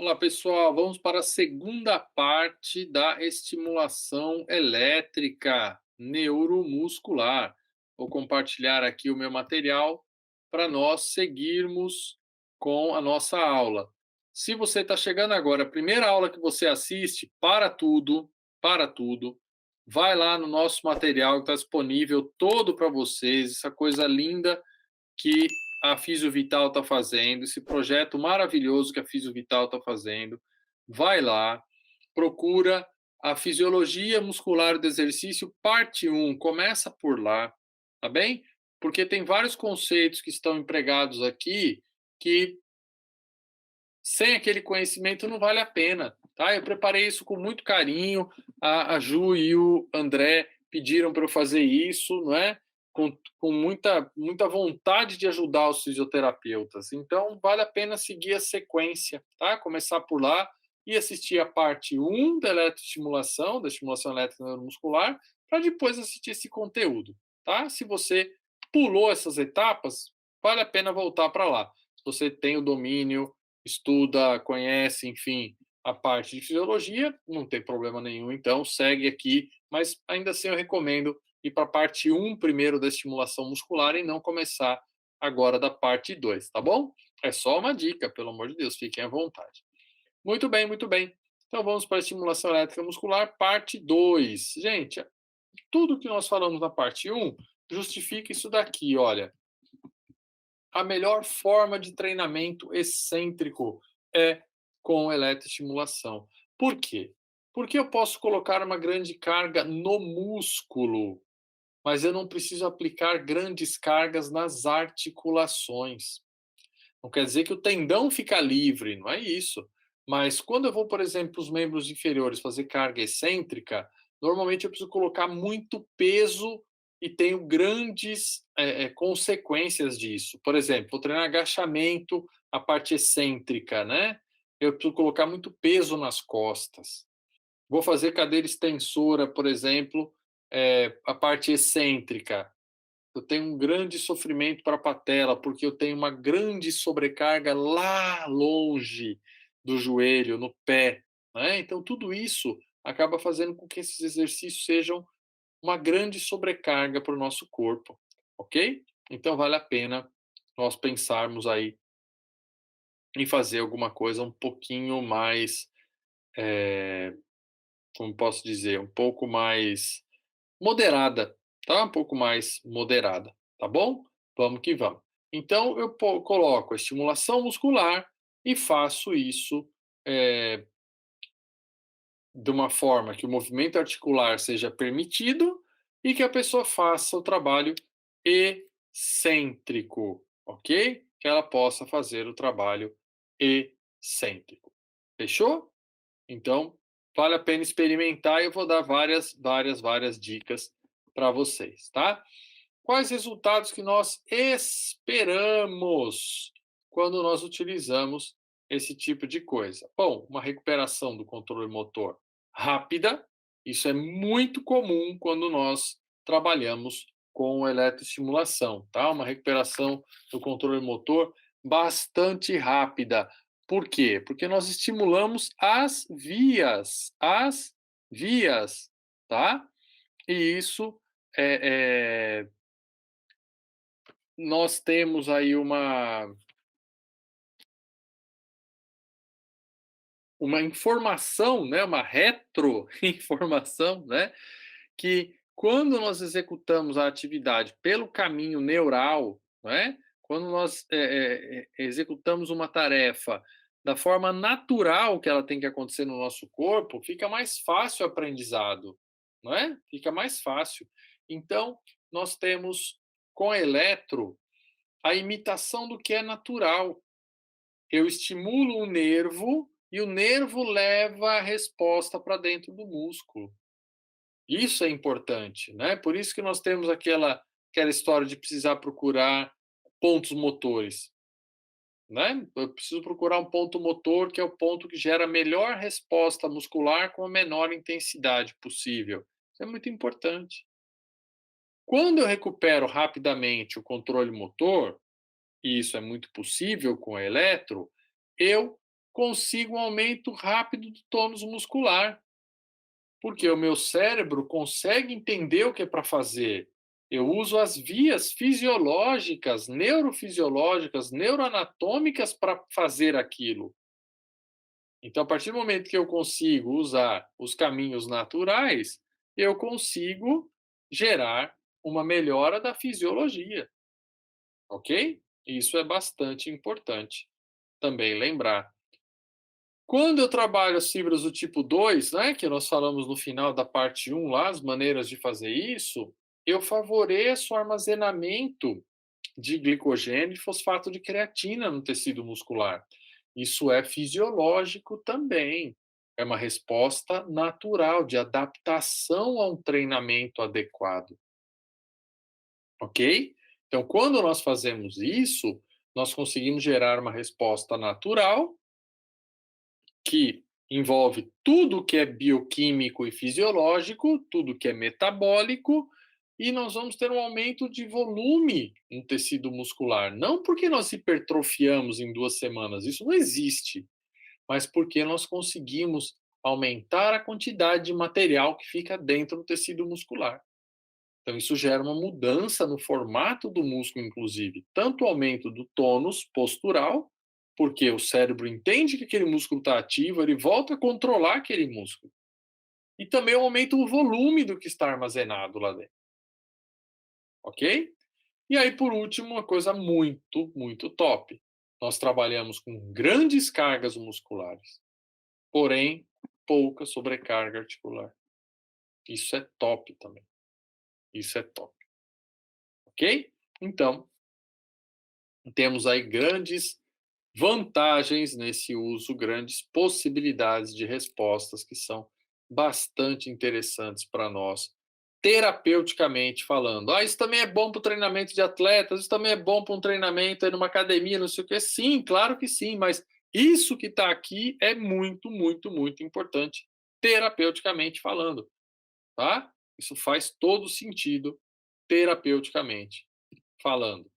Olá, pessoal. Vamos para a segunda parte da estimulação elétrica neuromuscular. Vou compartilhar aqui o meu material para nós seguirmos com a nossa aula. Se você está chegando agora, a primeira aula que você assiste, para tudo, vai lá no nosso material que está disponível todo para vocês, essa coisa linda que a Fisiovital está fazendo, esse projeto maravilhoso que a Fisiovital está fazendo. Vai lá, procura a Fisiologia Muscular do Exercício, parte um, começa por lá, tá bem? Porque tem vários conceitos que estão empregados aqui que sem aquele conhecimento não vale a pena, tá? Eu preparei isso com muito carinho, a Ju e o André pediram para eu fazer isso, não é? Com muita vontade de ajudar os fisioterapeutas. Então, vale a pena seguir a sequência, tá? Começar por lá e assistir a parte um da eletroestimulação, da estimulação elétrica neuromuscular, para depois assistir esse conteúdo, tá? Se você pulou essas etapas, vale a pena voltar para lá. Se você tem o domínio, estuda, conhece, enfim, a parte de fisiologia, não tem problema nenhum, então segue aqui, mas ainda assim eu recomendo ir para a parte um primeiro da estimulação muscular e não começar agora da parte 2, tá bom? É só uma dica, pelo amor de Deus, fiquem à vontade. Muito bem, muito bem. Então vamos para a estimulação elétrica muscular, parte 2. Gente, tudo que nós falamos na parte um justifica isso daqui, olha. A melhor forma de treinamento excêntrico é com eletroestimulação. Por quê? Porque eu posso colocar uma grande carga no músculo, mas eu não preciso aplicar grandes cargas nas articulações. Não quer dizer que o tendão fica livre, não é isso. Mas quando eu vou, por exemplo, para os membros inferiores fazer carga excêntrica, normalmente eu preciso colocar muito peso e tenho grandes consequências disso. Por exemplo, vou treinar agachamento, a parte excêntrica, né? Eu preciso colocar muito peso nas costas. Vou fazer cadeira extensora, por exemplo, a parte excêntrica. Eu tenho um grande sofrimento para a patela, porque eu tenho uma grande sobrecarga lá longe do joelho, no pé, né? Então tudo isso acaba fazendo com que esses exercícios sejam uma grande sobrecarga para o nosso corpo, ok? Então vale a pena nós pensarmos aí em fazer alguma coisa um pouquinho mais, como posso dizer, um pouco mais moderada, tá? Um pouco mais moderada, tá bom? Vamos que vamos. Então eu coloco a estimulação muscular e faço isso de uma forma que o movimento articular seja permitido e que a pessoa faça o trabalho excêntrico, ok? Que ela possa fazer o trabalho excêntrico. Fechou? Então, vale a pena experimentar e eu vou dar várias dicas para vocês, tá? Quais resultados que nós esperamos quando nós utilizamos esse tipo de coisa? Bom, uma recuperação do controle motor rápida, isso é muito comum quando nós trabalhamos com eletroestimulação, tá? Uma recuperação do controle motor bastante rápida. Por quê? Porque nós estimulamos as vias, tá? E isso é, nós temos aí uma informação, né, uma retroinformação, né, que quando nós executamos a atividade pelo caminho neural, né, quando nós executamos uma tarefa da forma natural que ela tem que acontecer no nosso corpo, fica mais fácil o aprendizado, não é? Fica mais fácil. Então, nós temos com a eletro a imitação do que é natural. Eu estimulo o nervo e o nervo leva a resposta para dentro do músculo. Isso é importante, né? Por isso que nós temos aquela história de precisar procurar pontos motores, né? Eu preciso procurar um ponto motor que é o ponto que gera a melhor resposta muscular com a menor intensidade possível. Isso é muito importante. Quando eu recupero rapidamente o controle motor, e isso é muito possível com a eletro, eu consigo um aumento rápido do tônus muscular, porque o meu cérebro consegue entender o que é para fazer. Eu uso as vias fisiológicas, neurofisiológicas, neuroanatômicas para fazer aquilo. Então, a partir do momento que eu consigo usar os caminhos naturais, eu consigo gerar uma melhora da fisiologia, ok? Isso é bastante importante também lembrar. Quando eu trabalho as fibras do tipo 2, né, que nós falamos no final da parte 1 lá, as maneiras de fazer isso, eu favoreço o armazenamento de glicogênio e fosfato de creatina no tecido muscular. Isso é fisiológico também. É uma resposta natural de adaptação a um treinamento adequado, ok? Então, quando nós fazemos isso, nós conseguimos gerar uma resposta natural que envolve tudo que é bioquímico e fisiológico, tudo que é metabólico, e nós vamos ter um aumento de volume no tecido muscular. Não porque nós hipertrofiamos em 2 semanas, isso não existe, mas porque nós conseguimos aumentar a quantidade de material que fica dentro do tecido muscular. Então, isso gera uma mudança no formato do músculo, inclusive, tanto o aumento do tônus postural, porque o cérebro entende que aquele músculo está ativo, ele volta a controlar aquele músculo. E também o aumento do volume do que está armazenado lá dentro, ok? E aí, por último, uma coisa muito, muito top. Nós trabalhamos com grandes cargas musculares, porém, pouca sobrecarga articular. Isso é top também. Isso é top, ok? Então, temos aí grandes vantagens nesse uso, grandes possibilidades de respostas que são bastante interessantes para nós, terapeuticamente falando. Ah, isso também é bom para o treinamento de atletas, isso também é bom para um treinamento aí numa academia, não sei o quê. Sim, claro que sim, mas isso que está aqui é muito, muito, muito importante, terapeuticamente falando, tá? Isso faz todo sentido terapeuticamente falando.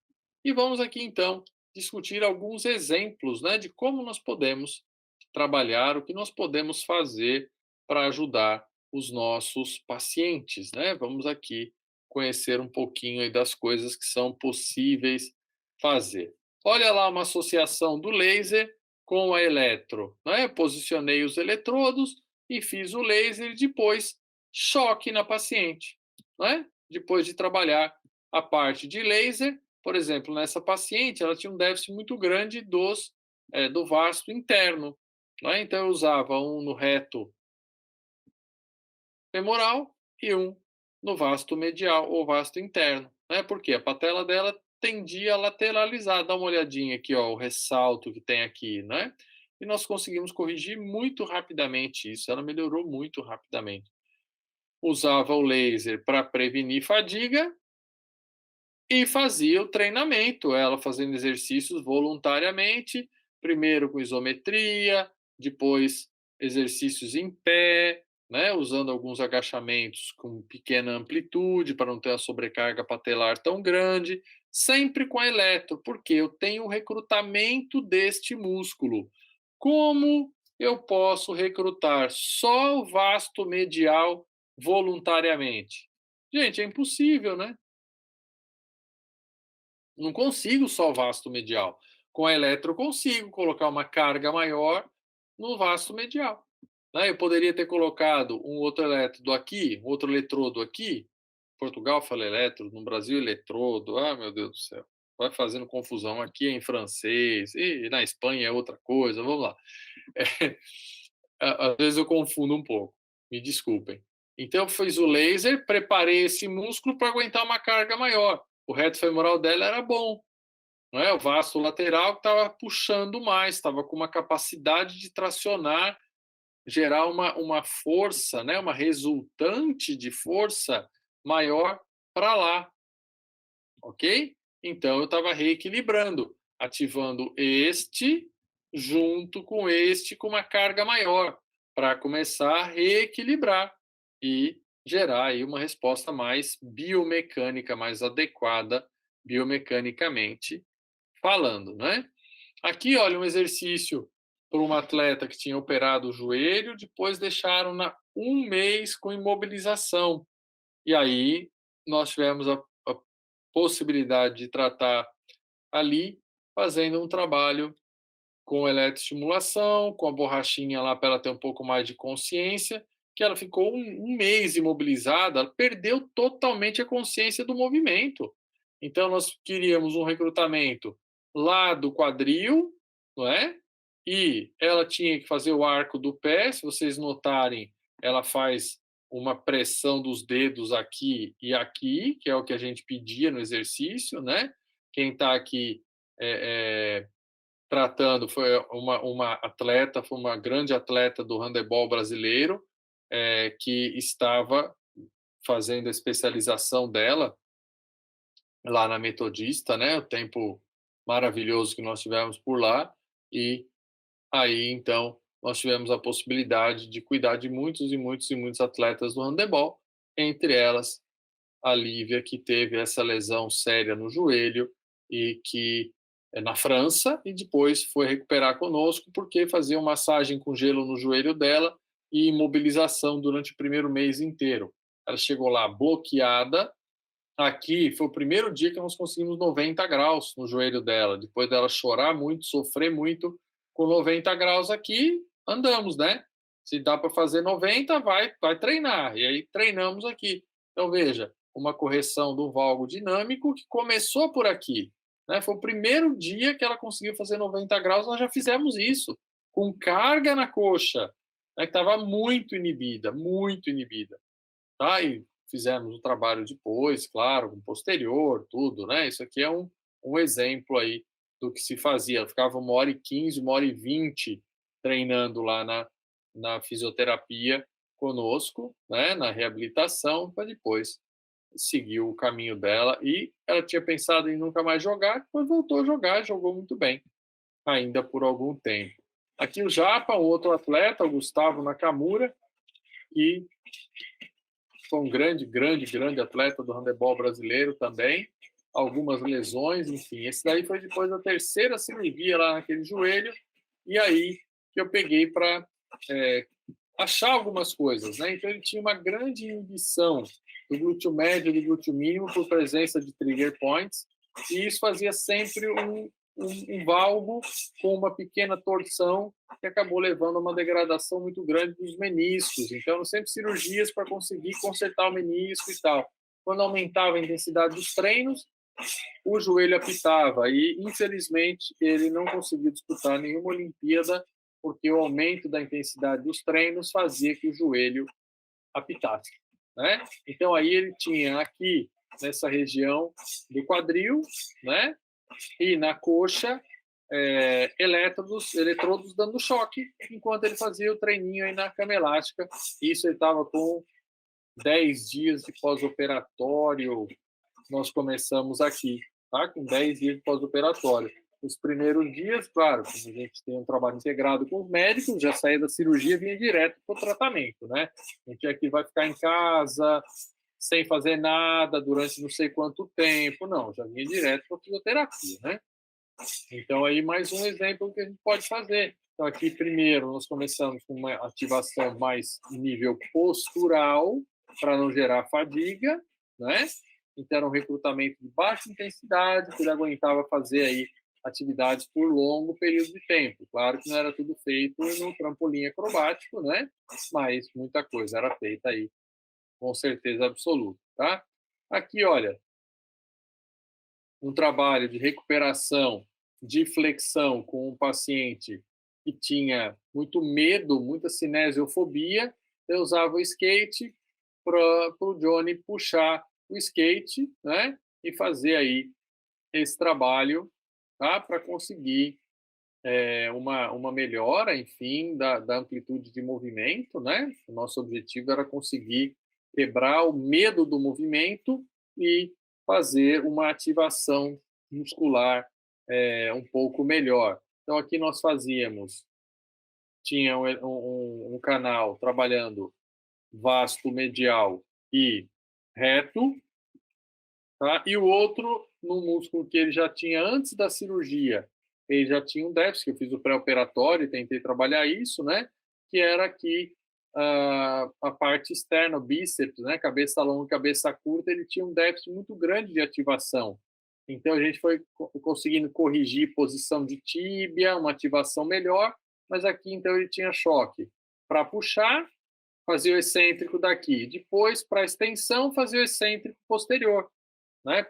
E vamos aqui então discutir alguns exemplos, né, de como nós podemos trabalhar, o que nós podemos fazer para ajudar os nossos pacientes, né? Vamos aqui conhecer um pouquinho aí das coisas que são possíveis fazer. Olha lá uma associação do laser com a eletro, né? Eu posicionei os eletrodos e fiz o laser e depois choque na paciente, né? Depois de trabalhar a parte de laser, por exemplo, nessa paciente, ela tinha um déficit muito grande do vasto interno, né? Então, eu usava um no reto femoral e um no vasto medial ou vasto interno, né? Porque a patela dela tendia a lateralizar. Dá uma olhadinha aqui, ó, o ressalto que tem aqui, né? E nós conseguimos corrigir muito rapidamente isso. Ela melhorou muito rapidamente. Usava o laser para prevenir fadiga e fazia o treinamento, ela fazendo exercícios voluntariamente, primeiro com isometria, depois exercícios em pé, né, usando alguns agachamentos com pequena amplitude para não ter a sobrecarga patelar tão grande, sempre com a eletro, porque eu tenho o recrutamento deste músculo. Como eu posso recrutar só o vasto medial voluntariamente? Gente, é impossível, né? Não consigo só o vasto medial. Com a eletro eu consigo colocar uma carga maior no vasto medial, né? Eu poderia ter colocado um outro elétrodo aqui, um outro eletrodo aqui. Portugal fala eletro, no Brasil eletrodo. Ah, meu Deus do céu. Vai fazendo confusão. Aqui é em francês, e na Espanha é outra coisa. Vamos lá. Às vezes eu confundo um pouco. Me desculpem. Então eu fiz o laser, preparei esse músculo para aguentar uma carga maior. O reto femoral dela era bom, não é? O vasto lateral estava puxando mais, estava com uma capacidade de tracionar, gerar uma força, né? Uma resultante de força maior para lá, ok? Então eu estava reequilibrando, ativando este junto com este com uma carga maior, para começar a reequilibrar e gerar aí uma resposta mais biomecânica, mais adequada biomecanicamente falando, né? Aqui, olha, um exercício para uma atleta que tinha operado o joelho, depois deixaram-na um mês com imobilização. E aí nós tivemos a possibilidade de tratar ali, fazendo um trabalho com eletroestimulação, com a borrachinha lá para ela ter um pouco mais de consciência, que ela ficou um mês imobilizada, ela perdeu totalmente a consciência do movimento. Então, nós queríamos um recrutamento lá do quadril, não é? E ela tinha que fazer o arco do pé, se vocês notarem, ela faz uma pressão dos dedos aqui e aqui, que é o que a gente pedia no exercício, né? Quem está aqui tratando foi uma atleta, foi uma grande atleta do handebol brasileiro, que estava fazendo a especialização dela lá na Metodista, né? O tempo maravilhoso que nós tivemos por lá. E aí, então, nós tivemos a possibilidade de cuidar de muitos e muitos e muitos atletas do handebol, entre elas a Lívia, que teve essa lesão séria no joelho e que é na França, e depois foi recuperar conosco porque fazia massagem com gelo no joelho dela e imobilização durante o primeiro mês inteiro. Ela chegou lá bloqueada. Aqui foi o primeiro dia que nós conseguimos 90 graus no joelho dela. Depois dela chorar muito, sofrer muito, com 90 graus aqui, andamos, né? Se dá para fazer 90, vai treinar. E aí treinamos aqui. Então, veja, uma correção do valgo dinâmico que começou por aqui. Né? Foi o primeiro dia que ela conseguiu fazer 90 graus, nós já fizemos isso, com carga na coxa, né, que estava muito inibida, muito inibida. Tá? E fizemos o trabalho depois, claro, com posterior, tudo, né? Isso aqui é um exemplo aí do que se fazia. Eu ficava 1h15, 1h20 treinando lá na fisioterapia conosco, né? Na reabilitação, para depois seguir o caminho dela. E ela tinha pensado em nunca mais jogar, depois voltou a jogar, jogou muito bem, ainda por algum tempo. Aqui o Japa, um outro atleta, o Gustavo Nakamura, que foi um grande, grande, grande atleta do handebol brasileiro também. Algumas lesões, enfim. Esse daí foi depois da terceira cirurgia lá naquele joelho. E aí que eu peguei para achar algumas coisas, né? Então ele tinha uma grande inibição do glúteo médio e do glúteo mínimo por presença de trigger points. E isso fazia sempre um valgo com uma pequena torção que acabou levando a uma degradação muito grande dos meniscos. Então, sempre cirurgias para conseguir consertar o menisco e tal. Quando aumentava a intensidade dos treinos, o joelho apitava e, infelizmente, ele não conseguiu disputar nenhuma Olimpíada porque o aumento da intensidade dos treinos fazia que o joelho apitasse, né? Então, aí ele tinha aqui, nessa região do quadril, né? E na coxa, eletrodos dando choque, enquanto ele fazia o treininho aí na cama elástica. Isso ele estava com 10 dias de pós-operatório, nós começamos aqui, tá? Com 10 dias de pós-operatório. Os primeiros dias, claro, como a gente tem um trabalho integrado com os médicos, já saía da cirurgia e vinha direto para o tratamento, né? A gente aqui vai ficar em casa, sem fazer nada durante não sei quanto tempo, não, já vinha direto para a fisioterapia, né? Então, aí mais um exemplo que a gente pode fazer. Então, aqui, primeiro, nós começamos com uma ativação mais nível postural, para não gerar fadiga, né? Então, era um recrutamento de baixa intensidade, que ele aguentava fazer aí atividades por longo período de tempo. Claro que não era tudo feito no trampolim acrobático, né? Mas muita coisa era feita aí, com certeza absoluta, tá? Aqui, olha, um trabalho de recuperação, de flexão com um paciente que tinha muito medo, muita cinesiofobia, eu usava o skate para o Johnny puxar o skate, né? E fazer aí esse trabalho, tá? Para conseguir uma melhora, enfim, da amplitude de movimento, né? O nosso objetivo era conseguir quebrar o medo do movimento e fazer uma ativação muscular um pouco melhor. Então, aqui nós fazíamos, tinha um canal trabalhando vasto, medial e reto, tá? E o outro no músculo que ele já tinha antes da cirurgia, ele já tinha um déficit, que eu fiz o pré-operatório e tentei trabalhar isso, né, que era que a parte externa, o bíceps, né, cabeça longa, cabeça curta, ele tinha um déficit muito grande de ativação. Então a gente foi conseguindo corrigir posição de tíbia, uma ativação melhor, mas aqui então ele tinha choque. Para puxar, fazia o excêntrico daqui. Depois, para extensão, fazia o excêntrico posterior, né?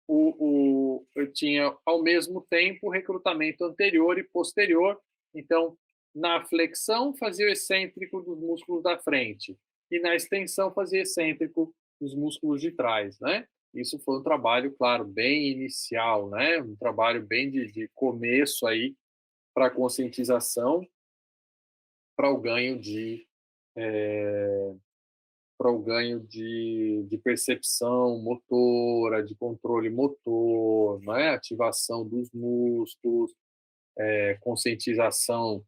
Eu tinha ao mesmo tempo o recrutamento anterior e posterior. Então, na flexão, fazia o excêntrico dos músculos da frente, e na extensão, fazia excêntrico dos músculos de trás, né? Isso foi um trabalho, claro, bem inicial, né? Um trabalho bem de começo aí para conscientização, para o ganho de para o ganho de percepção motora, de controle motor, né? Ativação dos músculos, conscientização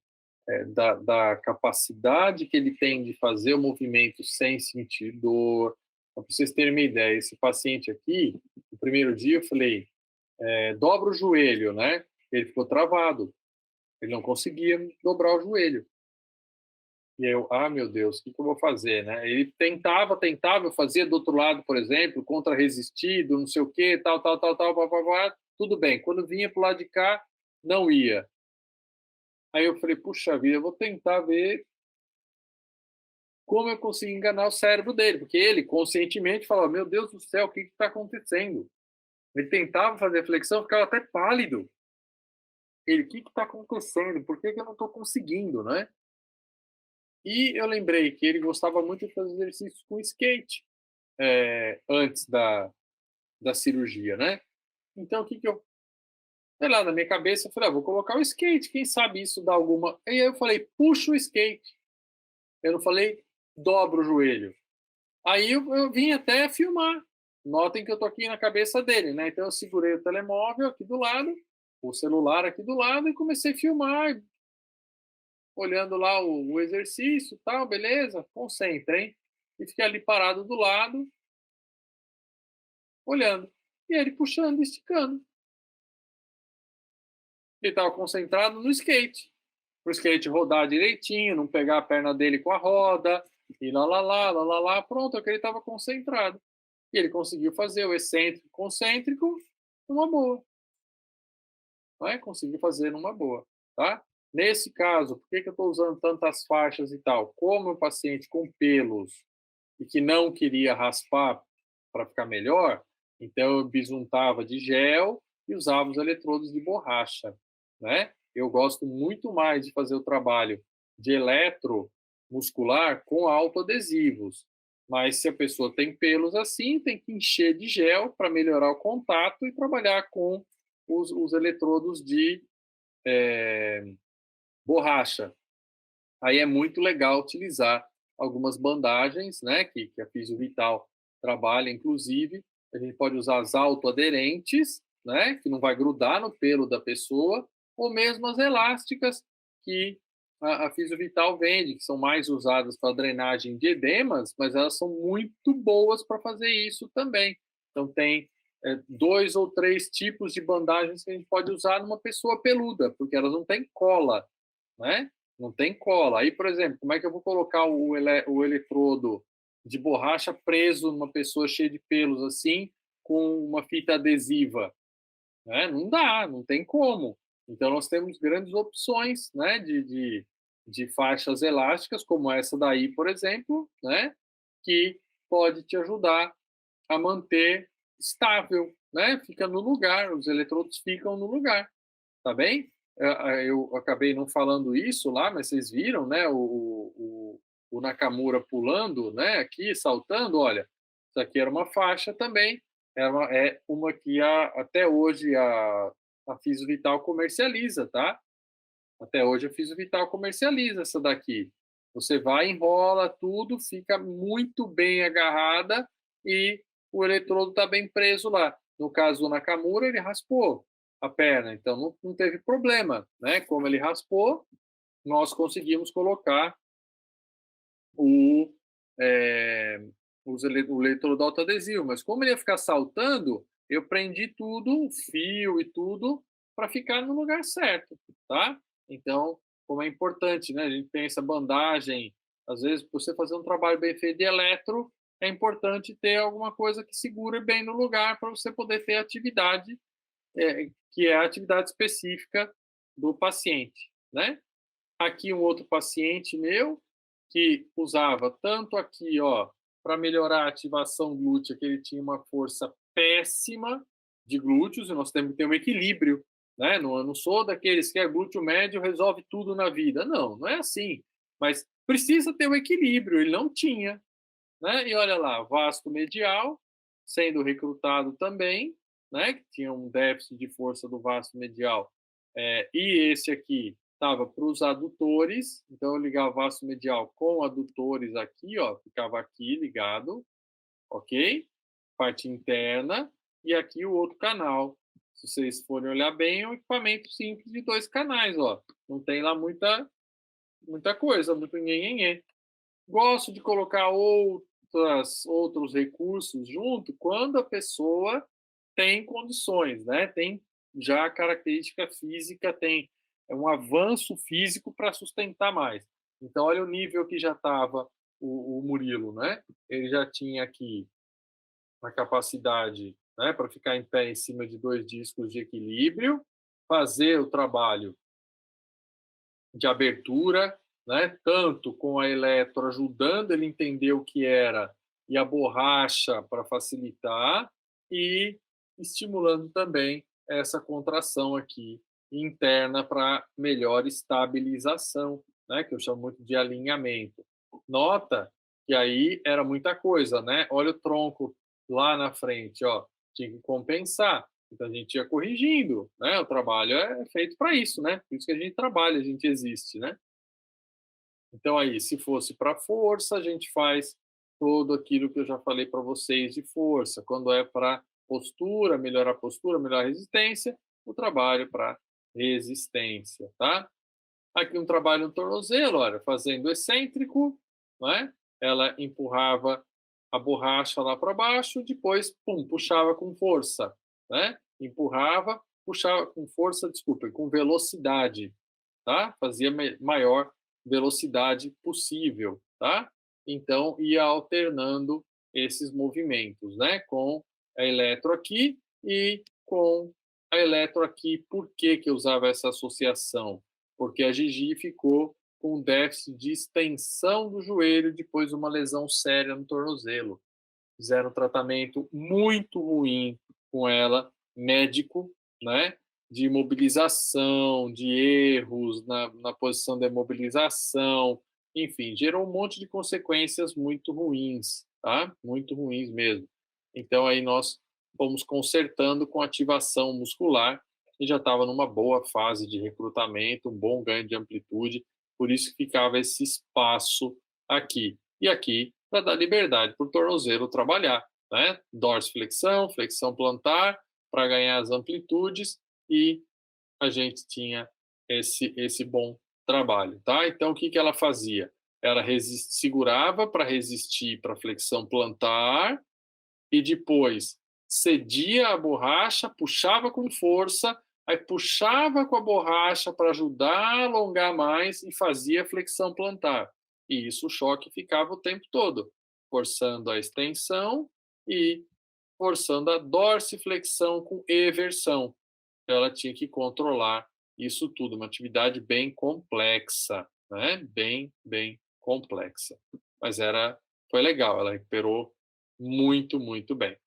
da capacidade que ele tem de fazer o movimento sem sentir dor. Para vocês terem uma ideia, esse paciente aqui, no primeiro dia eu falei, dobra o joelho, né? Ele ficou travado, ele não conseguia dobrar o joelho. E eu, meu Deus, o que eu vou fazer, né? Ele tentava, eu fazia do outro lado, por exemplo, contra-resistido, não sei o quê, tal, blá, blá, blá, tudo bem. Quando vinha pro lado de cá, não ia. Aí eu falei, puxa vida, eu vou tentar ver como eu consigo enganar o cérebro dele, porque ele conscientemente falava, meu Deus do céu, o que está acontecendo? Ele tentava fazer flexão, ficava até pálido. Ele, o que está acontecendo? Por que eu não estou conseguindo, né? E eu lembrei que ele gostava muito de fazer exercícios com skate, antes da cirurgia, né? Então, o que eu. Sei lá, na minha cabeça, eu falei, vou colocar o skate, quem sabe isso dá alguma. E aí eu falei, puxa o skate. Eu não falei, dobra o joelho. Aí eu vim até filmar. Notem que eu tô aqui na cabeça dele, né? Então eu segurei o telemóvel aqui do lado, o celular aqui do lado e comecei a filmar, olhando lá o exercício, tal, beleza? Concentra, hein? E fiquei ali parado do lado, olhando. E ele puxando, esticando. Ele estava concentrado no skate. O skate rodar direitinho, não pegar a perna dele com a roda, e lá, pronto, é que ele estava concentrado. E ele conseguiu fazer o excêntrico, concêntrico, numa boa. Não é? Conseguiu fazer numa boa, tá? Nesse caso, por que eu estou usando tantas faixas e tal? Como o paciente com pelos e que não queria raspar para ficar melhor, então eu bisuntava de gel e usava os eletrodos de borracha, né? Eu gosto muito mais de fazer o trabalho de eletromuscular com autoadesivos, mas se a pessoa tem pelos assim, tem que encher de gel para melhorar o contato e trabalhar com os eletrodos de borracha. Aí é muito legal utilizar algumas bandagens, né, que a Fisio Vital trabalha, inclusive. A gente pode usar as autoaderentes, né, que não vai grudar no pelo da pessoa, ou mesmo as elásticas que a Fisio Vital vende, que são mais usadas para drenagem de edemas, mas elas são muito boas para fazer isso também. Então, tem dois ou três tipos de bandagens que a gente pode usar numa pessoa peluda, porque elas não têm cola, né? Não tem cola. Aí, por exemplo, como é que eu vou colocar o eletrodo de borracha preso numa pessoa cheia de pelos assim, com uma fita adesiva? Né? Não dá, não tem como. Então, nós temos grandes opções, né, de faixas elásticas, como essa daí, por exemplo, né, que pode te ajudar a manter estável, né? Fica no lugar, os eletrodos ficam no lugar, tá bem? Eu acabei não falando isso lá, mas vocês viram, né? O Nakamura pulando, né? Aqui, saltando, olha, isso aqui era uma faixa também, é uma que até hoje a Fisio Vital comercializa, tá? Até hoje a Fisio Vital comercializa essa daqui. Você vai, enrola tudo, fica muito bem agarrada e o eletrodo está bem preso lá. No caso do Nakamura, ele raspou a perna, então não teve problema, né? Como ele raspou, nós conseguimos colocar o, é, o eletrodo autoadesivo, mas como ele ia ficar saltando, eu prendi tudo, o fio e tudo, para ficar no lugar certo, tá? Então, como é importante, né? A gente tem essa bandagem, às vezes, para você fazer um trabalho bem feito de eletro, é importante ter alguma coisa que segure bem no lugar para você poder ter atividade, que é a atividade específica do paciente, né? Aqui um outro paciente meu que usava tanto aqui, ó, para melhorar a ativação glútea, que ele tinha uma força péssima de glúteos, e nós temos que ter um equilíbrio, né? Não, eu não sou daqueles que é glúteo médio resolve tudo na vida. Não, não é assim. Mas precisa ter o um equilíbrio, ele não tinha, né? E olha lá, vasto medial sendo recrutado também, né? Que tinha um déficit de força do vasto medial. E esse aqui estava para os adutores, então eu ligava o vasto medial com adutores aqui, ó, ficava aqui ligado, ok? Parte interna, e aqui o outro canal. Se vocês forem olhar bem, é um equipamento simples de 2 canais, ó. Não tem lá muita coisa, muito nhenhenhê. Gosto de colocar outros recursos junto quando a pessoa tem condições, né? Tem já característica física, tem um avanço físico para sustentar mais. Então, olha o nível que já estava o Murilo, né? Ele já tinha aqui a capacidade, né, para ficar em pé em cima de 2 discos de equilíbrio, fazer o trabalho de abertura, né, tanto com a eletro ajudando ele a entender o que era e a borracha para facilitar, e estimulando também essa contração aqui interna para melhor estabilização, né, que eu chamo muito de alinhamento. Nota que aí era muita coisa, né? Olha o tronco lá na frente, ó, tinha que compensar. Então a gente ia corrigindo, né? O trabalho é feito para isso, né? Por isso que a gente trabalha, a gente existe, né? Então aí, se fosse para força, a gente faz todo aquilo que eu já falei para vocês de força. Quando é para postura, melhorar a resistência, o trabalho para resistência, tá? Aqui um trabalho no tornozelo, olha, fazendo excêntrico, né? Ela empurrava a borracha lá para baixo, depois, pum, puxava com força, né? Empurrava, puxava com força, desculpa, com velocidade, tá? Fazia maior velocidade possível, tá? Então ia alternando esses movimentos, né? Com a eletro aqui e com a eletro aqui. Por que que eu usava essa associação? Porque a Gigi ficou com déficit de extensão do joelho depois de uma lesão séria no tornozelo. Fizeram um tratamento muito ruim com ela, médico, né? De imobilização, de erros na posição da imobilização, enfim, gerou um monte de consequências muito ruins, tá? Muito ruins mesmo. Então aí nós fomos consertando com ativação muscular e já estava numa boa fase de recrutamento, um bom ganho de amplitude, por isso que ficava esse espaço aqui. E aqui para dar liberdade para o tornozelo trabalhar, né? Dorsiflexão, flexão plantar, para ganhar as amplitudes, e a gente tinha esse bom trabalho, tá? Então, o que, que ela fazia? Ela segurava para resistir para a flexão plantar, e depois cedia a borracha, puxava com força, aí puxava com a borracha para ajudar a alongar mais e fazia flexão plantar. E isso o choque ficava o tempo todo, forçando a extensão e forçando a dorsiflexão com eversão. Ela tinha que controlar isso tudo, uma atividade bem complexa, né? Bem complexa. Mas foi legal, ela recuperou muito bem.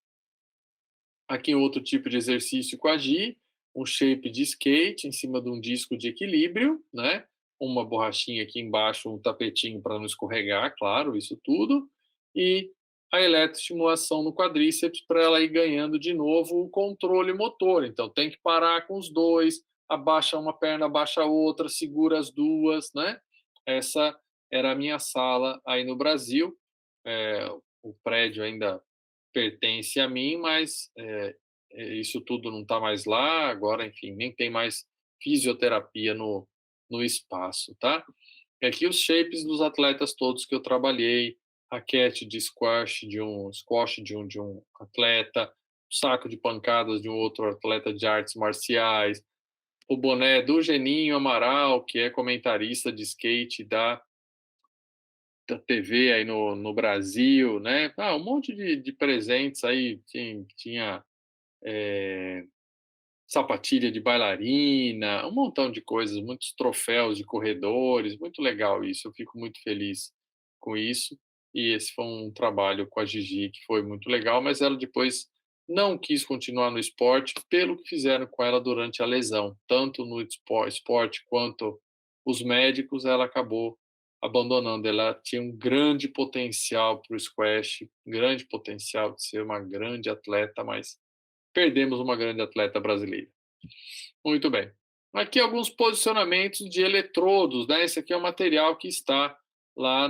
Aqui outro tipo de exercício com a Gi, um shape de skate em cima de um disco de equilíbrio, né? Uma borrachinha aqui embaixo, um tapetinho para não escorregar, claro, isso tudo. E a eletroestimulação no quadríceps para ela ir ganhando de novo o controle motor. Então tem que parar com os dois, abaixa uma perna, abaixa a outra, segura as duas, né? Essa era a minha sala aí no Brasil. O prédio ainda pertence a mim, mas isso tudo não está mais lá, agora, enfim, nem tem mais fisioterapia no espaço, tá? E aqui os shapes dos atletas todos que eu trabalhei, raquete de squash de um atleta, saco de pancadas de um outro atleta de artes marciais, o boné do Geninho Amaral, que é comentarista de skate da TV aí no Brasil, né. Ah, um monte de presentes aí, tinha, eh, sapatilha de bailarina, um montão de coisas, muitos troféus de corredores, muito legal isso, eu fico muito feliz com isso. E esse foi um trabalho com a Gigi que foi muito legal, mas ela depois não quis continuar no esporte pelo que fizeram com ela durante a lesão, tanto no esporte quanto os médicos, ela acabou abandonando. Ela tinha um grande potencial para o squash, grande potencial de ser uma grande atleta, mas perdemos uma grande atleta brasileira. Muito bem. Aqui alguns posicionamentos de eletrodos, né? Esse aqui é o material que está lá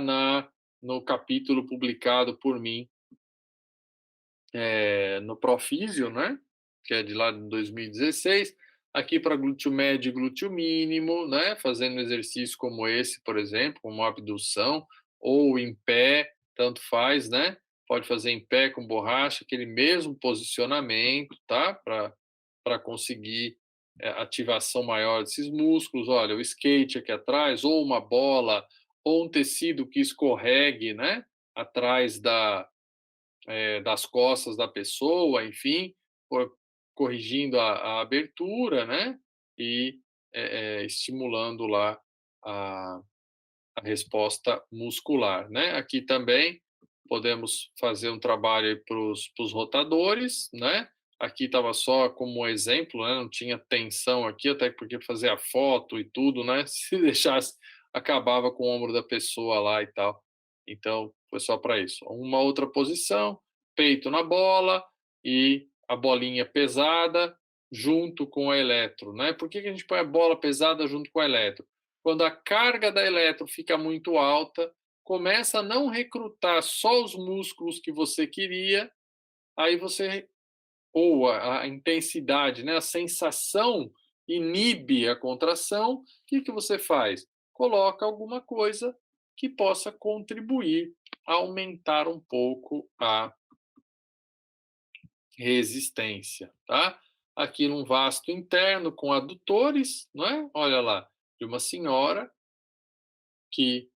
no capítulo publicado por mim no Profísio, né? Que é de lá de 2016. Aqui para glúteo médio e glúteo mínimo, né? Fazendo exercício como esse, por exemplo, como abdução, ou em pé, tanto faz, né? Pode fazer em pé com borracha, aquele mesmo posicionamento, tá? Para conseguir ativação maior desses músculos. Olha, o skate aqui atrás, ou uma bola, ou um tecido que escorregue, né? Atrás das costas da pessoa, enfim, corrigindo a abertura, né? E estimulando lá a, a resposta muscular, né? Aqui também podemos fazer um trabalho para os rotadores, né? Aqui estava só como exemplo, né? Não tinha tensão aqui, até porque fazer a foto e tudo, né? Se deixasse, acabava com o ombro da pessoa lá e tal. Então, foi só para isso. Uma outra posição, peito na bola e a bolinha pesada junto com a eletro, né? Por que a gente põe a bola pesada junto com a eletro? Quando a carga da eletro fica muito alta, começa a não recrutar só os músculos que você queria, aí você ou a intensidade, né, a sensação inibe a contração, o que que você faz? Coloca alguma coisa que possa contribuir a aumentar um pouco a resistência, tá? Aqui num vasto interno com adutores, não é? Olha lá, de uma senhora que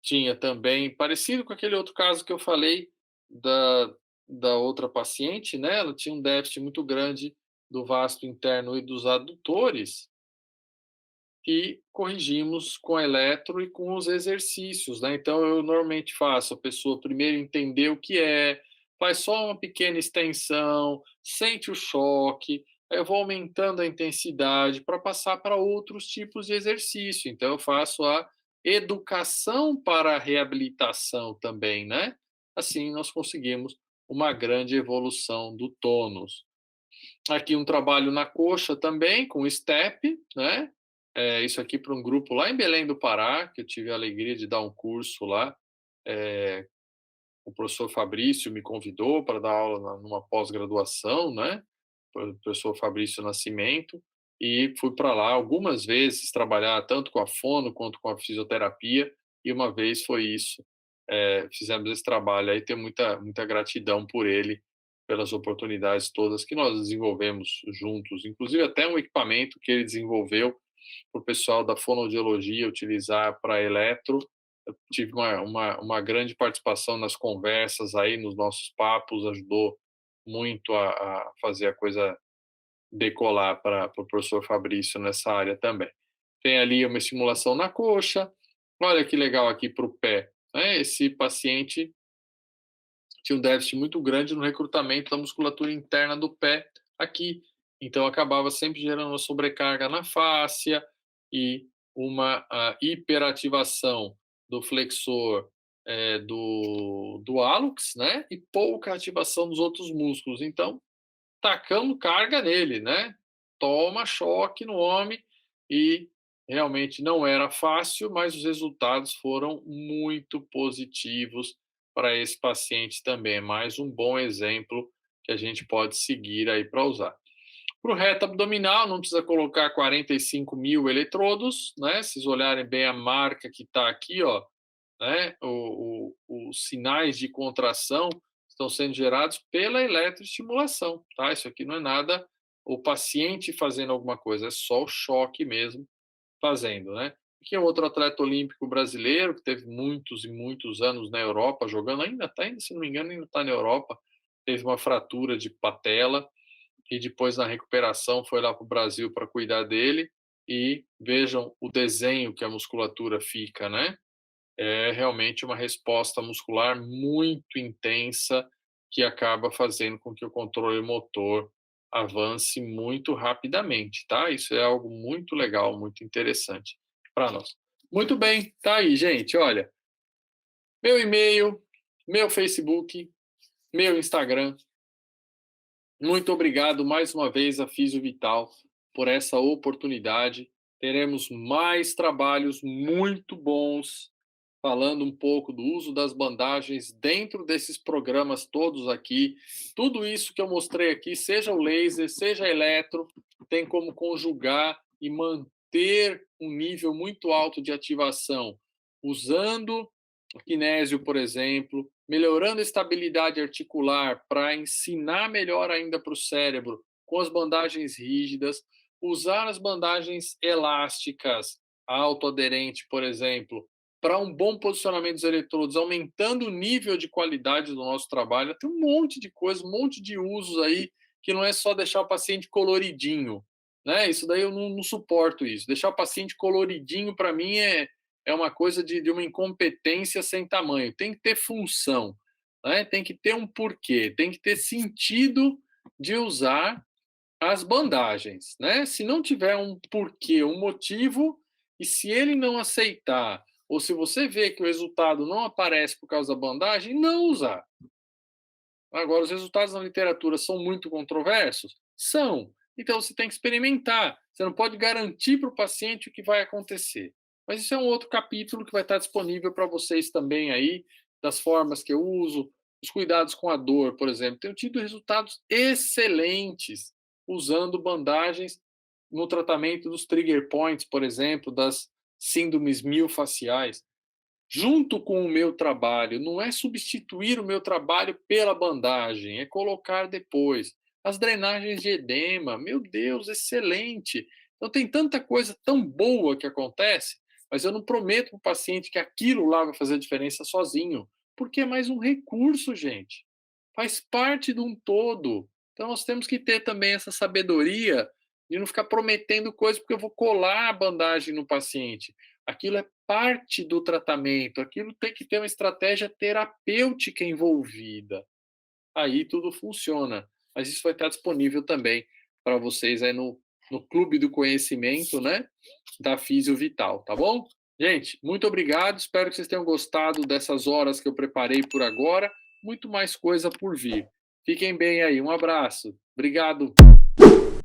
tinha também, parecido com aquele outro caso que eu falei da, da outra paciente, né? Ela tinha um déficit muito grande do vasto interno e dos adutores, e corrigimos com eletro e com os exercícios, né? Então eu normalmente faço a pessoa primeiro entender o que é, faz só uma pequena extensão, sente o choque, aí eu vou aumentando a intensidade para passar para outros tipos de exercício. Então eu faço a educação para a reabilitação também, né? Assim nós conseguimos uma grande evolução do tônus. Aqui um trabalho na coxa também, com step, né? Isso aqui para um grupo lá em Belém do Pará, que eu tive a alegria de dar um curso lá. O professor Fabrício me convidou para dar aula numa pós-graduação, né? O professor Fabrício Nascimento, e fui para lá algumas vezes trabalhar tanto com a fono quanto com a fisioterapia, e uma vez foi isso. Fizemos esse trabalho aí, tenho muita gratidão por ele, pelas oportunidades todas que nós desenvolvemos juntos, inclusive até um equipamento que ele desenvolveu para o pessoal da fonoaudiologia utilizar para eletro. Eu tive uma grande participação nas conversas aí, nos nossos papos, ajudou muito a fazer a coisa decolar para o professor Fabrício nessa área também. Tem ali uma estimulação na coxa, olha que legal aqui para o pé, né? Esse paciente tinha um déficit muito grande no recrutamento da musculatura interna do pé aqui, então acabava sempre gerando uma sobrecarga na fáscia e uma hiperativação do flexor do hálux, né? E pouca ativação dos outros músculos. Então, tacando carga nele, né? Toma choque no homem e realmente não era fácil, mas os resultados foram muito positivos para esse paciente também. É mais um bom exemplo que a gente pode seguir aí para usar. Para o reto abdominal, não precisa colocar 45.000 eletrodos, né? Se vocês olharem bem a marca que está aqui, ó, né? Os sinais de contração estão sendo gerados pela eletroestimulação, tá? Isso aqui não é nada o paciente fazendo alguma coisa, é só o choque mesmo fazendo, né. Que é outro atleta olímpico brasileiro, que teve muitos e muitos anos na Europa jogando, ainda, se não me engano, ainda está na Europa, teve uma fratura de patela e depois na recuperação foi lá para o Brasil para cuidar dele, e vejam o desenho que a musculatura fica, né. É realmente uma resposta muscular muito intensa, que acaba fazendo com que o controle motor avance muito rapidamente, tá. Isso é algo muito legal, muito interessante para nós. Muito bem, tá aí gente, olha, meu e-mail, meu Facebook, meu Instagram. Muito obrigado mais uma vez a Físio Vital por essa oportunidade. Teremos mais trabalhos muito bons falando um pouco do uso das bandagens dentro desses programas todos aqui. Tudo isso que eu mostrei aqui, seja o laser, seja eletro, tem como conjugar e manter um nível muito alto de ativação usando o kinésio, por exemplo, melhorando a estabilidade articular para ensinar melhor ainda para o cérebro com as bandagens rígidas, usar as bandagens elásticas autoaderente, por exemplo, para um bom posicionamento dos eletrodos, aumentando o nível de qualidade do nosso trabalho. Tem um monte de coisa, um monte de usos aí que não é só deixar o paciente coloridinho, né? Isso daí eu não suporto isso. Deixar o paciente coloridinho para mim é uma coisa de uma incompetência sem tamanho. Tem que ter função, né? Tem que ter um porquê, tem que ter sentido de usar as bandagens, né? Se não tiver um porquê, um motivo, e se ele não aceitar, ou se você vê que o resultado não aparece por causa da bandagem, não usar. Agora, os resultados na literatura são muito controversos? São. Então, você tem que experimentar. Você não pode garantir para o paciente o que vai acontecer. Mas isso é um outro capítulo que vai estar disponível para vocês também aí, das formas que eu uso, os cuidados com a dor, por exemplo. Tenho tido resultados excelentes usando bandagens no tratamento dos trigger points, por exemplo, das síndromes miofasciais junto com o meu trabalho, não é substituir o meu trabalho pela bandagem, é colocar depois. As drenagens de edema, meu Deus, excelente. Então tem tanta coisa tão boa que acontece, mas eu não prometo para o paciente que aquilo lá vai fazer diferença sozinho, porque é mais um recurso, gente. Faz parte de um todo. Então nós temos que ter também essa sabedoria de não ficar prometendo coisas porque eu vou colar a bandagem no paciente. Aquilo é parte do tratamento, aquilo tem que ter uma estratégia terapêutica envolvida. Aí tudo funciona. Mas isso vai estar disponível também para vocês aí no Clube do Conhecimento, né, da Físio Vital, tá bom? Gente, muito obrigado, espero que vocês tenham gostado dessas horas que eu preparei por agora, muito mais coisa por vir. Fiquem bem aí, um abraço. Obrigado.